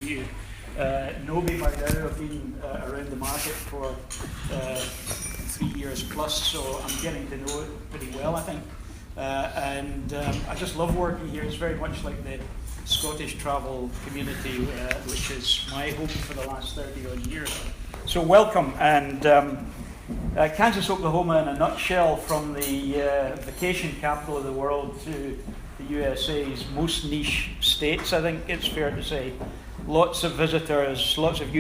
You know me by now. I've been around the market for 3 years plus, so I'm getting to know it pretty well, I think. I just love working here. It's very much like the Scottish travel community, which is my home for the last 30 odd years. So welcome, and Kansas, Oklahoma in a nutshell, from the vacation capital of the world to the USA's most niche states, I think it's fair to say. Lots of visitors, lots of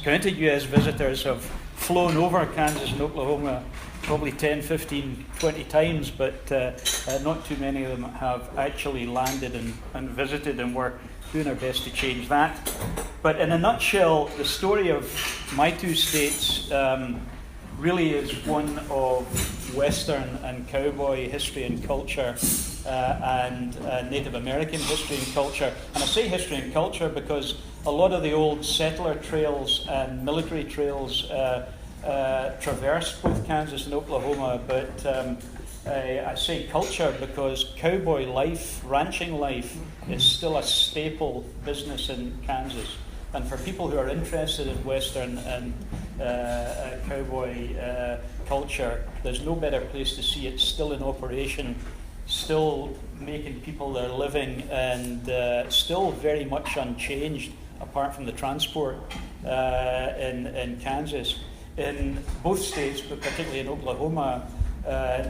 counted US visitors have flown over Kansas and Oklahoma probably 10, 15, 20 times, but not too many of them have actually landed and visited, and we're doing our best to change that. But in a nutshell, the story of my two states really is one of Western and cowboy history and culture, and Native American history and culture. And I say history and culture because a lot of the old settler trails and military trails traverse both Kansas and Oklahoma, but I say culture because cowboy life, ranching life, is still a staple business in Kansas. And for people who are interested in Western and cowboy culture, there's no better place to see it still in operation, still making people their living, and still very much unchanged apart from the transport in Kansas. In both states, but particularly in Oklahoma,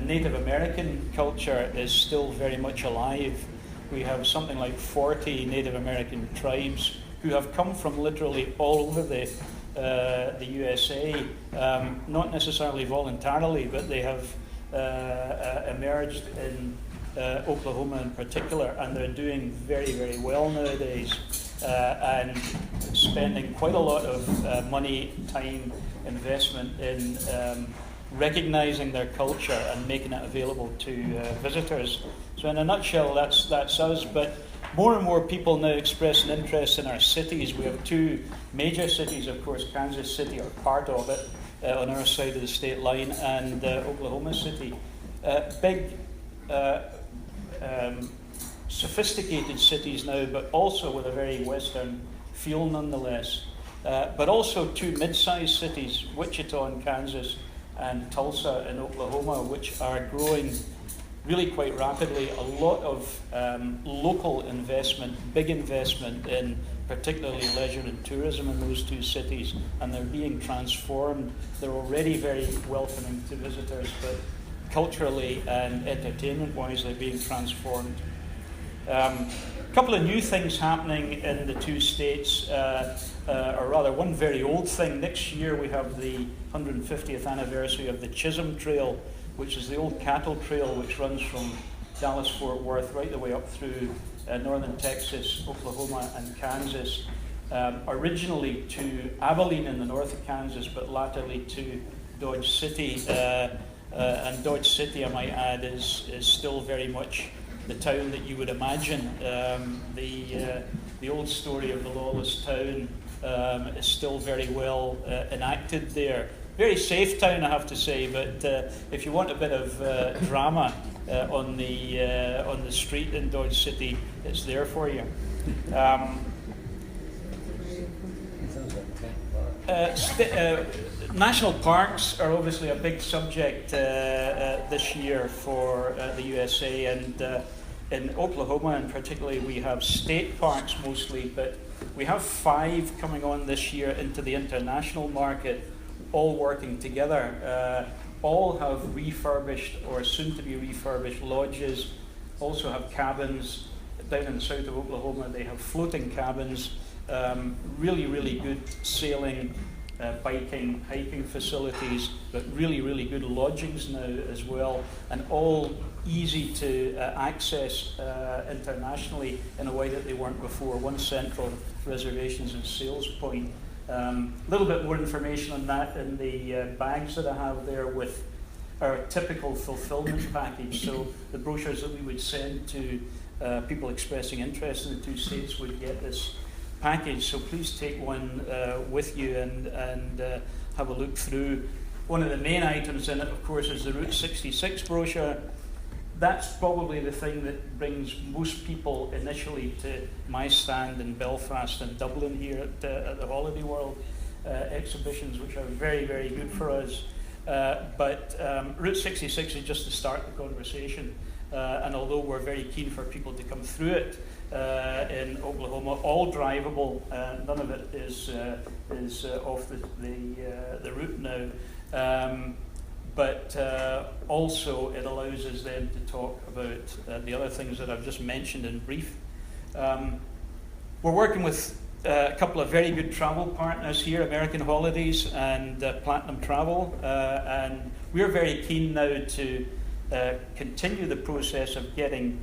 Native American culture is still very much alive. We have something like 40 Native American tribes who have come from literally all over the USA, not necessarily voluntarily, but they have emerged in Oklahoma in particular, and they're doing very, very well nowadays, and spending quite a lot of money, time, investment in recognizing their culture and making it available to visitors. So in a nutshell, that's us. But more and more people now express an interest in our cities. We have two major cities, of course, Kansas City, or part of it, on our side of the state line, and Oklahoma City. Big, sophisticated cities now, but also with a very Western feel nonetheless. But also two mid-sized cities, Wichita in Kansas and Tulsa in Oklahoma, which are growing really quite rapidly. A lot of local investment, big investment in particularly leisure and tourism in those two cities, and they're being transformed. They're already very welcoming to visitors, but culturally and entertainment-wise, they're being transformed. A couple of new things happening in the two states, or rather one very old thing. Next year we have the 150th anniversary of the Chisholm Trail, which is the old cattle trail which runs from Dallas-Fort Worth right the way up through northern Texas, Oklahoma and Kansas, originally to Abilene in the north of Kansas, but latterly to Dodge City. And Dodge City, I might add, is still very much the town that you would imagine. The old story of the lawless town is still very well enacted there. Very safe town, I have to say, but if you want a bit of drama on the street in Dodge City, it's there for you. National parks are obviously a big subject this year for the USA, and in Oklahoma and particularly we have state parks mostly, but we have 5 coming on this year into the international market, all working together. All have refurbished or soon to be refurbished lodges, also have cabins. Down in the south of Oklahoma they have floating cabins, really, really good sailing, biking, hiking facilities, but really, really good lodgings now as well, and all easy to access internationally in a way that they weren't before. One central reservations and sales point. A little bit more information on that in the bags that I have there with our typical fulfillment package. So the brochures that we would send to people expressing interest in the two states would get this package. So please take one with you and have a look through. One of the main items in it, of course, is the Route 66 brochure, that's probably the thing that brings most people initially to my stand in Belfast and Dublin here at the Holiday World exhibitions, which are very, very good for us. But Route 66 is just to start the conversation. And although we're very keen for people to come through it in Oklahoma, all drivable, none of it is off the route now. But also it allows us then to talk about the other things that I've just mentioned in brief. We're working with a couple of very good travel partners here, American Holidays and Platinum Travel, and we're very keen now to continue the process of getting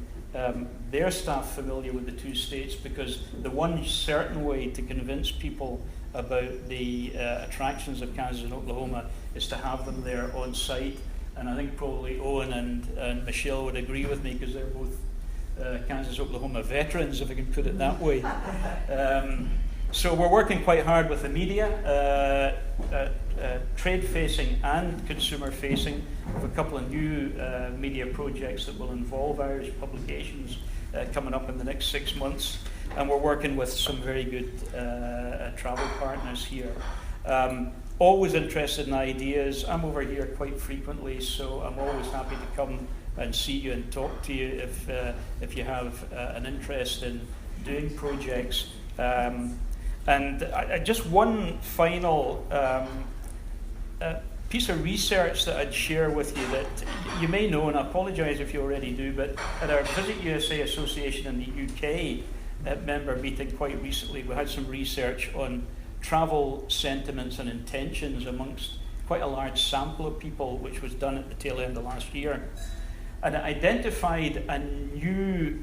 their staff familiar with the two states, because the one certain way to convince people about the attractions of Kansas and Oklahoma is to have them there on site. And I think probably Eoghan and Michelle would agree with me, because they're both Kansas Oklahoma veterans, if I can put it that way. So we're working quite hard with the media, trade-facing and consumer-facing, with a couple of new media projects that will involve Irish publications coming up in the next 6 months. And we're working with some very good travel partners here. Always interested in ideas. I'm over here quite frequently, so I'm always happy to come and see you and talk to you if you have an interest in doing projects. And just one final piece of research that I'd share with you that you may know, and I apologise if you already do, but at our Visit USA Association in the UK member meeting quite recently, we had some research on travel sentiments and intentions amongst quite a large sample of people, which was done at the tail end of last year. And it identified a new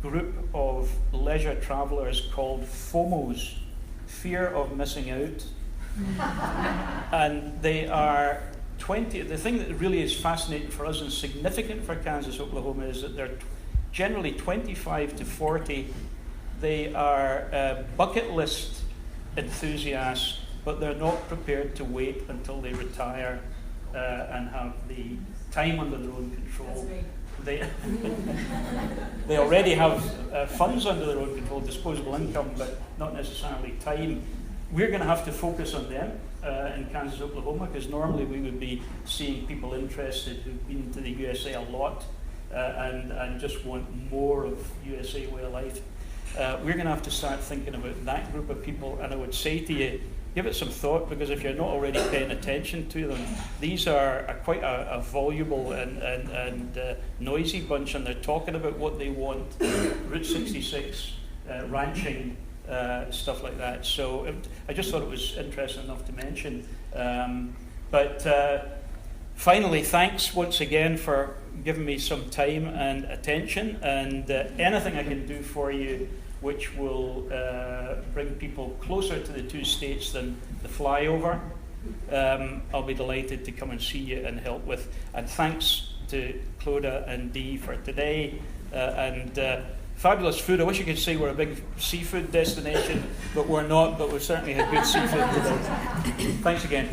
group of leisure travellers called FOMOs, fear of missing out. And they are 20. The thing that really is fascinating for us and significant for Kansas, Oklahoma, is that they're generally 25 to 40. They are bucket list enthusiasts, but they're not prepared to wait until they retire and have the time under their own control. They already have funds under their own control, disposable income, but not necessarily time. We're going to have to focus on them in Kansas, Oklahoma, because normally we would be seeing people interested who've been to the USA a lot and just want more of USA way of life. We're going to have to start thinking about that group of people, and I would say to you, give it some thought, because if you're not already paying attention to them, these are quite a voluble and noisy bunch, and they're talking about what they want, Route 66, ranching, stuff like that. So I just thought it was interesting enough to mention. But finally, thanks once again for giving me some time and attention, and anything I can do for you which will bring people closer to the two states than the flyover, I'll be delighted to come and see you and help with. And thanks to Clodagh and Dee for today, and fabulous food. I wish I could say we're a big seafood destination, but we're not, but we've certainly had good seafood today. Thanks again.